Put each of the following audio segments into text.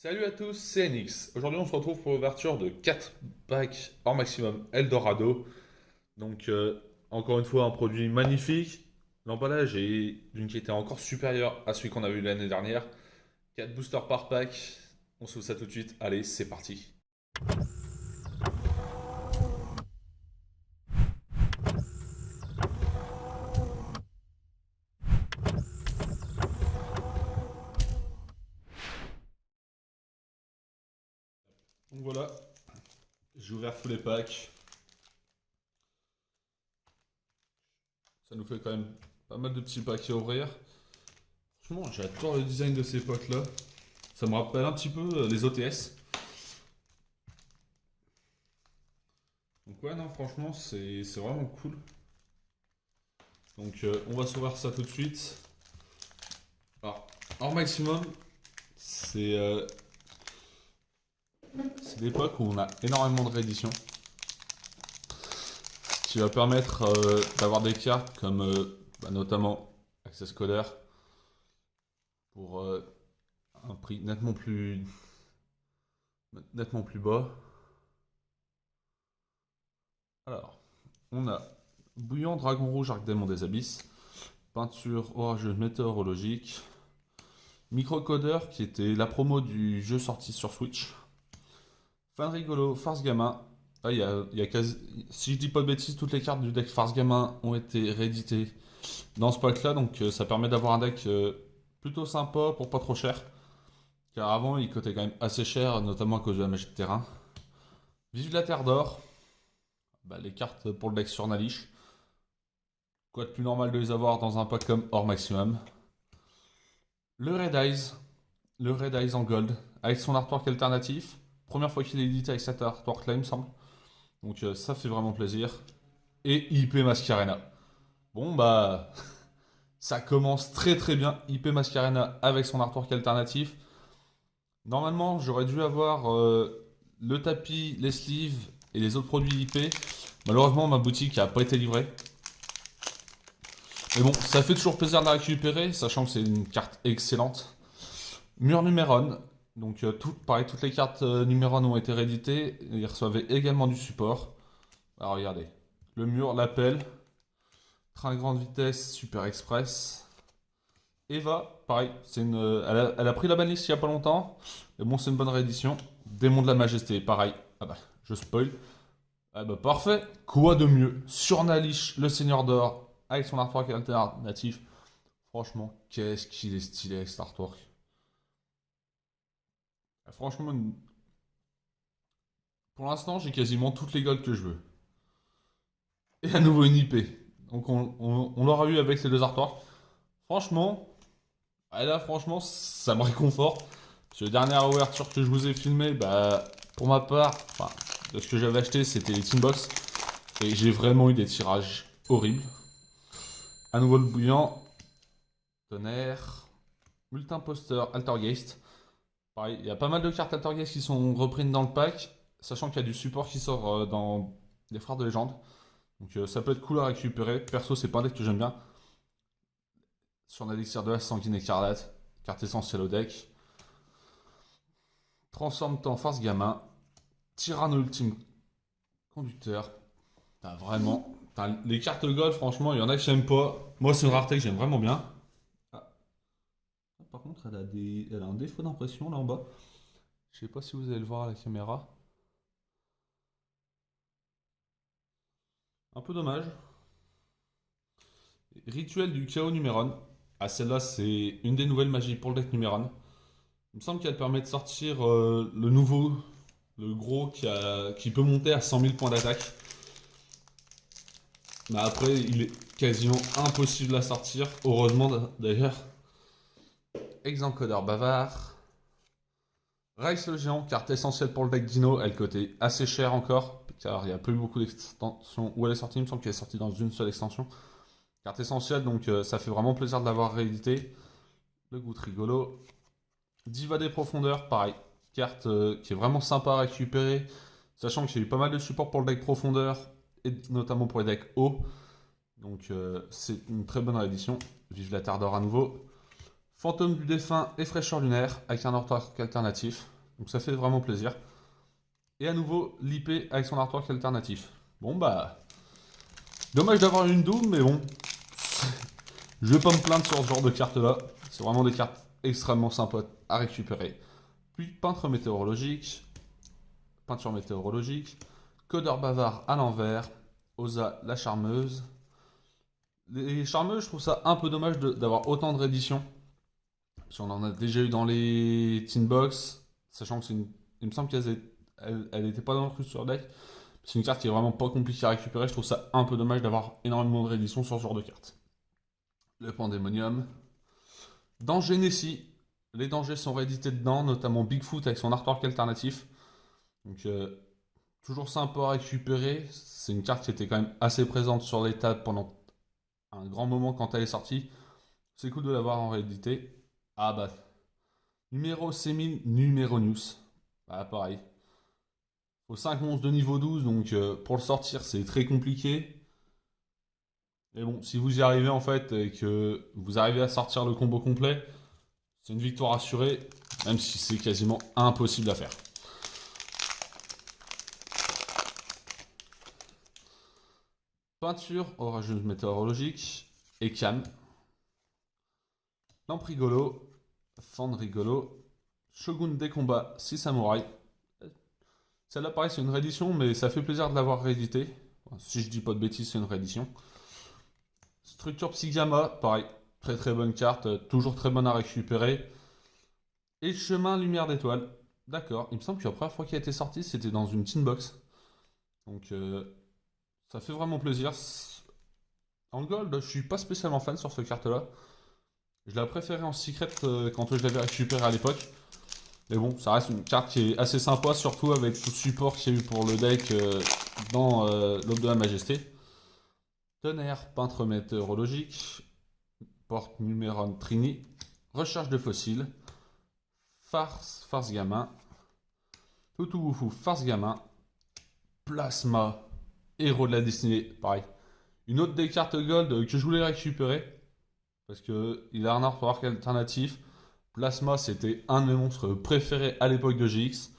Salut à tous, c'est NX. Aujourd'hui, on se retrouve pour l'ouverture de 4 packs hors maximum Eldorado. Donc, encore une fois, un produit magnifique. L'emballage est d'une qualité encore supérieure à celui qu'on a vu l'année dernière. 4 boosters par pack. On se fait ça tout de suite. Allez, c'est parti. Donc voilà, j'ai ouvert tous les packs. Ça nous fait quand même pas mal de petits packs à ouvrir. Franchement, j'adore le design de ces packs-là. Ça me rappelle un petit peu les OTS. Donc ouais, non, franchement, c'est vraiment cool. Donc on va s'ouvrir ça tout de suite. Alors, hors maximum, c'est l'époque où on a énormément de rééditions. Ce qui va permettre d'avoir des cartes comme notamment Access Coder pour un prix nettement plus bas. Alors, on a Bouillant Dragon Rouge Arc Démon des Abysses, Peinture Orageuse Météorologique, Microcodeur qui était la promo du jeu sorti sur Switch, Fan Rigolo, Farce Gamin. Ah, il y a quasi... Si je dis pas de bêtises, toutes les cartes du deck Farce Gamin ont été rééditées dans ce pack là, donc ça permet d'avoir un deck plutôt sympa pour pas trop cher. Car avant il coûtait quand même assez cher, notamment à cause de la magie de terrain. Vive la Terre d'Or, les cartes pour le deck sur Nalish. Quoi de plus normal de les avoir dans un pack comme Or Maximum. Le Red Eyes en gold, avec son artwork alternatif. Première fois qu'il est édité avec cet artwork là, il me semble. Donc ça fait vraiment plaisir. Et IP Mascarena. Bon bah, ça commence très très bien. IP Mascarena avec son artwork alternatif. Normalement, j'aurais dû avoir le tapis, les sleeves et les autres produits IP. Malheureusement, ma boutique n'a pas été livrée. Mais bon, ça fait toujours plaisir de la récupérer, sachant que c'est une carte excellente. Mur Numéron. Donc, pareil, toutes les cartes Numéron ont été rééditées. Ils recevaient également du support. Alors, regardez. Le mur, l'appel. Train grande vitesse, Super Express. Eva, pareil, elle a pris la banlist il y a pas longtemps. Mais bon, c'est une bonne réédition. Démon de la Majesté, pareil. Ah bah, je spoil. Ah bah, parfait. Quoi de mieux? Sur Nalish, le Seigneur d'Or, avec son artwork alternatif. Franchement, qu'est-ce qu'il est stylé avec cet artwork. Ah, franchement, pour l'instant, j'ai quasiment toutes les golds que je veux. Et à nouveau une IP. Donc, on l'aura eu avec ces deux artworks. Franchement, là, franchement, ça me réconforte. Parce que la dernière ouverture que je vous ai filmée, pour ma part, enfin, de ce que j'avais acheté, c'était les Teambox. Et j'ai vraiment eu des tirages horribles. À nouveau le bouillant. Tonnerre. Multi-imposteur, Altergeist. Pareil, il y a pas mal de cartes Altergeist qui sont reprises dans le pack. Sachant qu'il y a du support qui sort dans les Frères de Légende. Donc ça peut être cool à récupérer. Perso, c'est pas un deck que j'aime bien. Sur un élixir de la sanguine écarlate. Carte essentielle au deck. Transforme-toi en Farce Gamin. Tyranno Ultime Conducteur. T'as vraiment. Les cartes gold, franchement, il y en a que j'aime pas. Moi, c'est une rareté que j'aime vraiment bien. Ah. Par contre, elle a un défaut d'impression là en bas. Je sais pas si vous allez le voir à la caméra. Un peu dommage. Rituel du chaos Numéron. Ah, celle-là, c'est une des nouvelles magies pour le deck Numéron. Il me semble qu'elle permet de sortir le nouveau, le gros qui peut monter à 100 000 points d'attaque. Mais après, il est quasiment impossible à sortir. Heureusement d'ailleurs. Exencodeur bavard. Rice le géant, carte essentielle pour le deck Dino. Elle coûtait assez cher encore. Car il n'y a plus beaucoup d'extensions. Où elle est sortie, il me semble qu'elle est sortie dans une seule extension. Carte essentielle, donc ça fait vraiment plaisir de l'avoir réédité. Le goût rigolo. Diva des profondeurs, pareil. Carte qui est vraiment sympa à récupérer. Sachant qu'il y a eu pas mal de support pour le deck profondeur. Et notamment pour les decks hauts. Donc c'est une très bonne réédition. Vive la Terre d'Or à nouveau. Fantôme du défunt et fraîcheur lunaire avec un artwork alternatif. Donc ça fait vraiment plaisir. Et à nouveau, l'IP avec son artwork alternatif. Bon bah... Dommage d'avoir une Doom, mais bon. Je vais pas me plaindre sur ce genre de cartes là. C'est vraiment des cartes extrêmement sympas à récupérer. Puis peinture météorologique. Codeur bavard à l'envers. Osa la charmeuse. Les charmeuses, je trouve ça un peu dommage d'avoir autant de rééditions. Parce qu'on en a déjà eu dans les Teen Box. Sachant que il me semble qu'elle n'était pas dans le Cruiser Deck. C'est une carte qui est vraiment pas compliquée à récupérer. Je trouve ça un peu dommage d'avoir énormément de rééditions sur ce genre de carte. Le Pandémonium. Danger Nessie. Les dangers sont réédités dedans, notamment Bigfoot avec son artwork alternatif. Donc, toujours sympa à récupérer. C'est une carte qui était quand même assez présente sur les tables pendant un grand moment quand elle est sortie. C'est cool de l'avoir en réédité. Ah bah. Numéro Sémine, numéro News. Bah, pareil. Faut 5 monstres de niveau 12, donc pour le sortir, c'est très compliqué. Mais bon, si vous y arrivez en fait et que vous arrivez à sortir le combo complet, c'est une victoire assurée, même si c'est quasiment impossible à faire. Peinture orageuse météorologique, Ekam. Lampe rigolo, Fan rigolo, Shogun des combats, 6 samouraïs. Celle-là, pareil, c'est une réédition, mais ça fait plaisir de l'avoir réédité. Si je dis pas de bêtises, c'est une réédition. Structure Psygamma, pareil, très très bonne carte, toujours très bonne à récupérer. Et Chemin Lumière d'étoile. D'accord, il me semble que la première fois qu'il a été sorti, c'était dans une Teen Box. Donc ça fait vraiment plaisir. En gold, je suis pas spécialement fan sur cette carte-là. Je l'ai préféré en secret quand je l'avais récupéré à l'époque. Mais bon, ça reste une carte qui est assez sympa, surtout avec tout le support qu'il y a eu pour le deck dans l'Aube de la Majesté. Tonnerre, peintre météorologique, porte Numéron Trini, recherche de fossiles, farce gamin, Toutouwoufou, farce gamin, plasma, héros de la destinée, pareil. Une autre des cartes gold que je voulais récupérer, parce qu'il a un artwork alternatif. Plasma, c'était un de mes monstres préférés à l'époque de GX.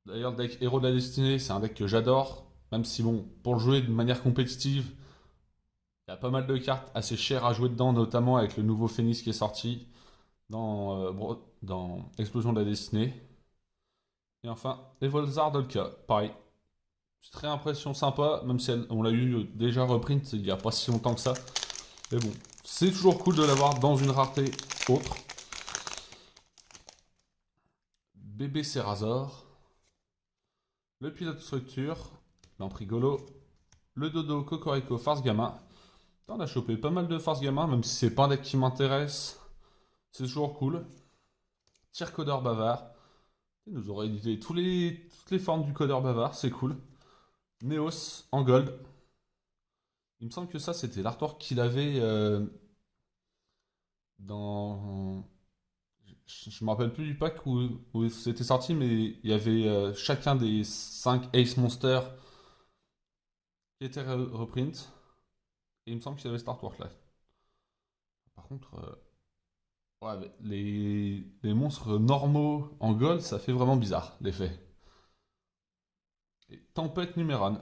D'ailleurs, le deck héros de la destinée, c'est un deck que j'adore. Même si, bon, pour le jouer de manière compétitive, il y a pas mal de cartes assez chères à jouer dedans, notamment avec le nouveau Phoenix qui est sorti dans Explosion de la Destinée. Et enfin, Evolzar Dolka, pareil. C'est très impression sympa, même si on l'a eu déjà reprint il n'y a pas si longtemps que ça. Mais bon, c'est toujours cool de l'avoir dans une rareté autre. Bébé Cerazor. Le pilote structure. Lampe rigolo. Le dodo Cocorico Farce Gamin. On a chopé pas mal de Farce Gamin, même si c'est pas un deck qui m'intéresse. C'est toujours cool. Tire-codeur bavard. Il nous aurait édité toutes les formes du codeur bavard, c'est cool. Neos en gold. Il me semble que ça, c'était l'artwork qu'il avait dans... Je me rappelle plus du pack où c'était sorti, mais il y avait chacun des 5 Ace Monsters qui était reprint. Et il me semble qu'il y avait cet artwork là. Par contre, ouais, les monstres normaux en gold, ça fait vraiment bizarre, l'effet. Et Tempête Numéron.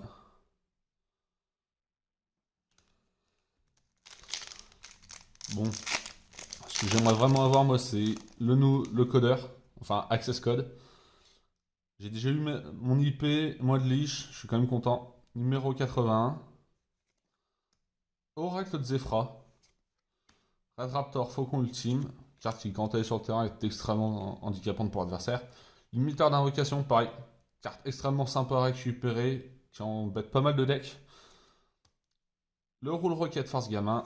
Bon, ce que j'aimerais vraiment avoir, moi, c'est le codeur, enfin Access Code. J'ai déjà eu mon IP, moi de Lich, je suis quand même content. Numéro 81. Oracle de Zefra. Red Raptor Faucon Ultime. Carte qui, quand elle est sur le terrain, est extrêmement handicapante pour l'adversaire. Limiteur d'invocation, pareil. Carte extrêmement sympa à récupérer, qui embête pas mal de decks. Le Roule Rocket Force Gamin.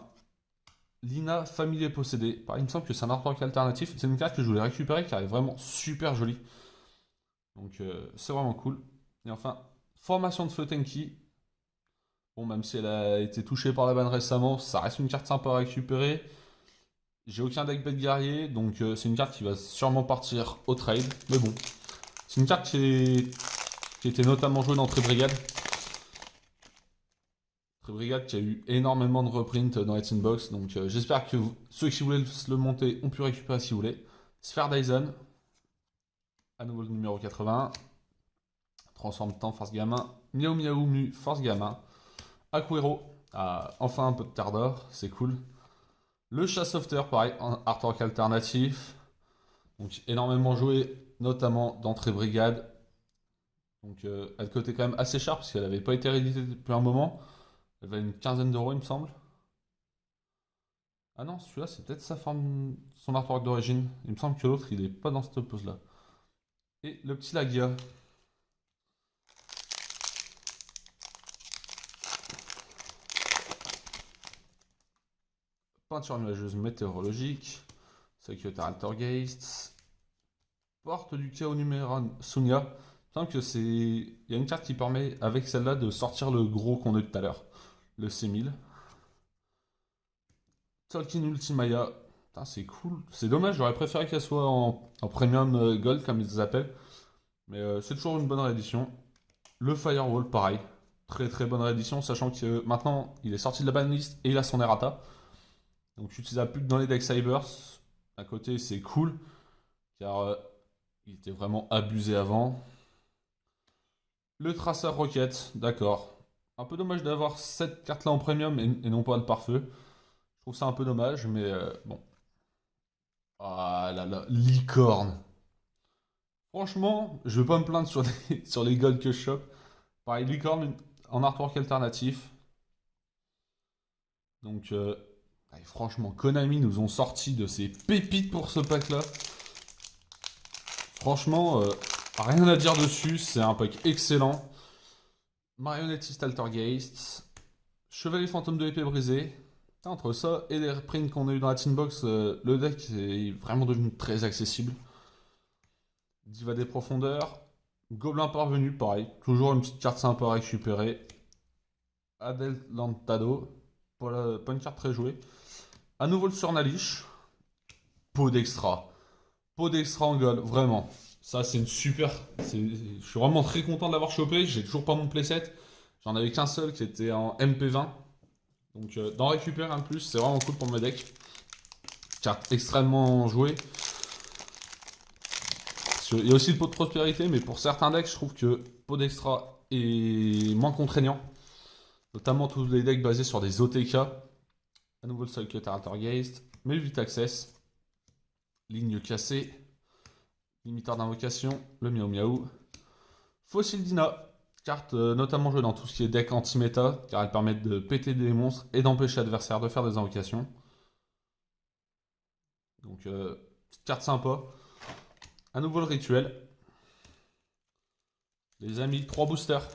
Lina, familier possédé. Pareil, il me semble que c'est un artwork alternatif. C'est une carte que je voulais récupérer qui est vraiment super jolie. Donc c'est vraiment cool. Et enfin, formation de Flotenki. Bon, même si elle a été touchée par la banne récemment, ça reste une carte sympa à récupérer. J'ai aucun deck bête guerrier, donc c'est une carte qui va sûrement partir au trade. Mais bon, c'est une carte qui était notamment jouée dans Trade Brigade. Très Brigade qui a eu énormément de reprints dans la Box. Donc j'espère que ceux qui voulaient se le monter ont pu récupérer si vous voulez. Sphere Dyson. À nouveau le numéro 81. Transforme temps Force Gamin. Miaou Miaou Mu Force Gamin. Aquero. Enfin un peu de terre d'or. C'est cool. Le chat sauveteur, pareil, en artwork alternatif. Donc énormément joué, notamment dans Très Brigade. Donc elle coûtait quand même assez cher parce qu'elle n'avait pas été rééditée depuis un moment. Elle valait une quinzaine d'euros, il me semble. Ah non, celui-là, c'est peut-être sa forme, son artwork d'origine. Il me semble que l'autre, il n'est pas dans cette pose-là. Et le petit Lagia. Peinture nuageuse météorologique. Secrétaire Altergeist. Porte du chaos numéro Sunya. Il me semble que c'est. Il y a une carte qui permet, avec celle-là, de sortir le gros qu'on a eu tout à l'heure. Le C1000. Tolkien Ultimaya. Putain, c'est cool. C'est dommage, j'aurais préféré qu'elle soit en premium gold, comme ils les appellent. Mais c'est toujours une bonne réédition. Le Firewall, pareil. Très très bonne réédition, sachant que maintenant, il est sorti de la banlist et il a son errata. Donc, utilisable plus que dans les decks Cybers. À côté, c'est cool. Car il était vraiment abusé avant. Le Traceur Rocket, d'accord. Un peu dommage d'avoir cette carte-là en premium et non pas le pare-feu. Je trouve ça un peu dommage, mais bon. Ah là là, licorne. Franchement, je vais pas me plaindre sur sur les golds que je chope. Pareil, licorne en artwork alternatif. Donc, franchement, Konami nous ont sorti de ces pépites pour ce pack-là. Franchement, rien à dire dessus. C'est un pack excellent. Marionnettiste Altergeist. Chevalier fantôme de l'épée brisée. Entre ça et les reprints qu'on a eu dans la Tinbox, le deck est vraiment devenu très accessible. Diva des profondeurs. Gobelin parvenu, pareil. Toujours une petite carte sympa à récupérer. Adelantado. Pas une carte très jouée. À nouveau le Surnalish. Pot d'extra. Pot d'extra en gold, vraiment. Ça, c'est une super. Je suis vraiment très content de l'avoir chopé. J'ai toujours pas mon playset. J'en avais qu'un seul qui était en MP20. Donc, d'en récupérer un de plus, c'est vraiment cool pour mes decks. Carte extrêmement jouée. Il y a aussi le pot de prospérité, mais pour certains decks, je trouve que pot d'extra est moins contraignant. Notamment tous les decks basés sur des OTK. À nouveau le Circuit Altergeist. Mais 8 access. Ligne cassée. Limiteur d'invocation. Le Miao Miao. Fossil Dina. Carte notamment jouée dans tout ce qui est deck anti-méta. Car elle permet de péter des monstres et d'empêcher l'adversaire de faire des invocations. Donc, petite carte sympa. À nouveau le rituel. Les amis, 3 boosters.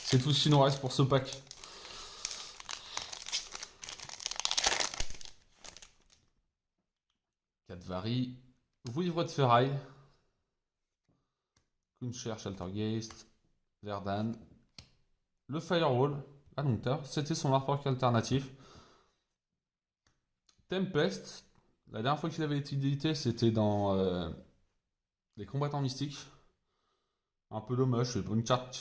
C'est tout ce qui nous reste pour ce pack. Varie. Vouivre de ferraille. Kuncher, Sheltergeist. Verdan. Le Firewall. Indompteur. C'était son artwork alternatif. Tempest. La dernière fois qu'il avait été édité, c'était dans les combattants mystiques. Un peu dommage. C'est pas une carte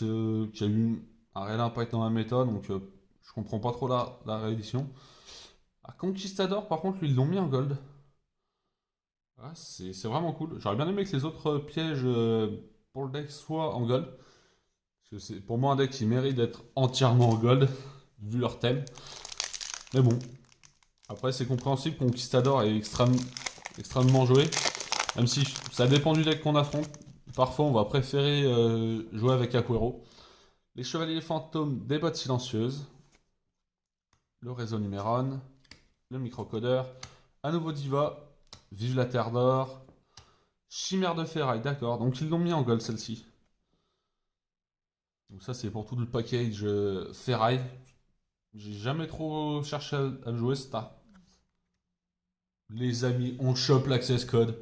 qui a eu un réel impact dans la méta. Donc je comprends pas trop la réédition. Conquistador, par contre, lui, ils l'ont mis en gold. Ouais, c'est vraiment cool. J'aurais bien aimé que les autres pièges pour le deck soient en gold. Parce que c'est pour moi un deck qui mérite d'être entièrement en gold, vu leur thème. Mais bon. Après, c'est compréhensible. Conquistador est extrêmement joué. Même si ça dépend du deck qu'on affronte. Parfois, on va préférer jouer avec Aquero. Les chevaliers fantômes des bottes silencieuses. Le réseau Numéron. Le microcodeur. À nouveau Diva. Vive la Terre d'Or. Chimère de ferraille, d'accord. Donc ils l'ont mis en gold celle-ci. Donc ça c'est pour tout le package ferraille. J'ai jamais trop cherché à le jouer, Les amis, on chope l'access code.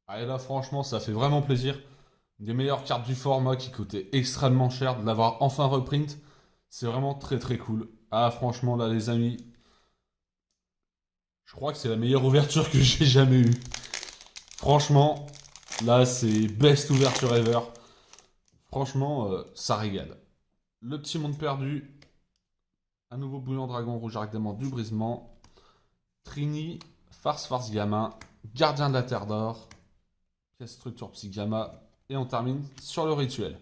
Ah, et là franchement ça fait vraiment plaisir. Une des meilleures cartes du format qui coûtait extrêmement cher. De l'avoir enfin reprint. C'est vraiment très très cool. Ah franchement là les amis. Je crois que c'est la meilleure ouverture que j'ai jamais eue. Franchement, là, c'est best ouverture ever. Franchement, ça régale. Le petit monde perdu. Un nouveau bouillon dragon rouge arc démon du brisement. Trini, farce gamma. Gardien de la terre d'or. Pièce structure psy gamma. Et on termine sur le rituel.